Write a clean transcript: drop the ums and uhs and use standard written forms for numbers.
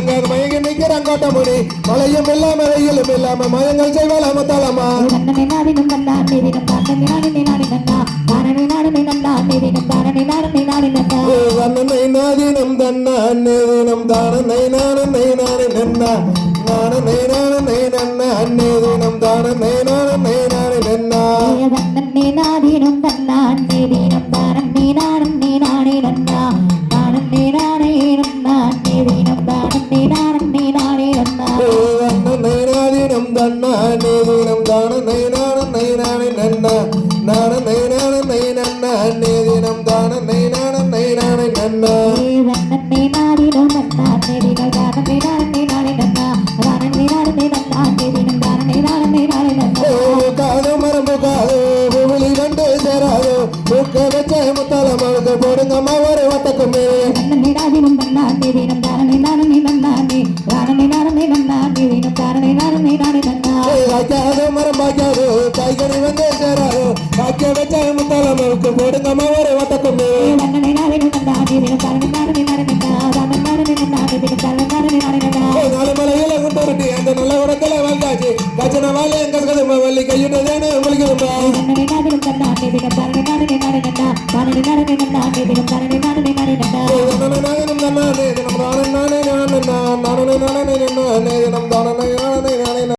மயங்காத மயங்கி நிற்கிறான் கோட்டமுடி மலையும் இல்லாம வெயிலும் இல்லாம மயங்கள் செய்வாள் அமத்தாளமா நன்னனை நாடினும் நன்னா நீதினும் தானனை நாடினை நாடி நன்னா தானனை நாடினை நன்னா நீதினும் தானனை நாடினை நாடி நன்னா தன்னனை நாதினம் தன்னா அந்நேதினம் தானனை நானனை நாடி நன்னா நானனை நானனை நன்னா அந்நேதினம் தானனை நானனை நாடி நன்னா நன்னனை நாடினும் தன்னா நீதினும் தானனை நாடனை நாடி நன்னா தானனை நாடனை நன்னா நீதினும் தானனை நாடனை நாடி நன்னா தன்னனை நாதினம் தன்னா அந்நேதினம் தானனை நானனை நாடி நன்னா நானனை நானனை நன்னா அந்நேதினம் தானனை நானனை நாடி நன்னா நன்னனை நாடினும் நன்னா நீதினும் தானனை நாடனை நாடி நன்னா தானனை நாடனை நன்னா நீதினும் தானனை நாடனை நாடி நன்னா காது மரம்பு காது புவிலி கண்டு சேராது தூக்க வச்ச முத்தாளமாவுக்கு போடுங்கம்மா ஒரு வட்டக்குமே நன்னனை நாடினும் நன்னா நீதினும் தானனை நாடனை நன்னா தானனை நாடனை நன்னா நீதினும் தானனை நாடனை நாடி நன்னா காய்க்காது மரம் பாய்க்காது காய்கறி வந்து சேராது காய்க்க வச்ச முத்தாளமாவுக்கு போடுங்கம்மா ஒரு வட்டக்குமே நன்னனை நாடினும் நன்னா நீதினும் தானனை நாடனை நாடி நன்னா தானனை நாடனை நன்னா நீதினும் தானனை நாடனை நாடி நன்னா நாலு மலையில குண்டுருட்டி அந்த நல்ல உடத்துல வந்தாச்சு கச்சன வாழை எங்க கதுமா வள்ளி கையுட்டதேன்னு உங்களுக்கு நன்னனை நாடினும் நன்னா நீதினும் தானனை நாடனை நாடி நன்னா தானனை நாடனை நன்னா நீதினும் தானனை நாடனை நாடி நன்னா நானே நானே நானே நானே நானே நானே நானே நானே நானே நானே நானே நானே நானே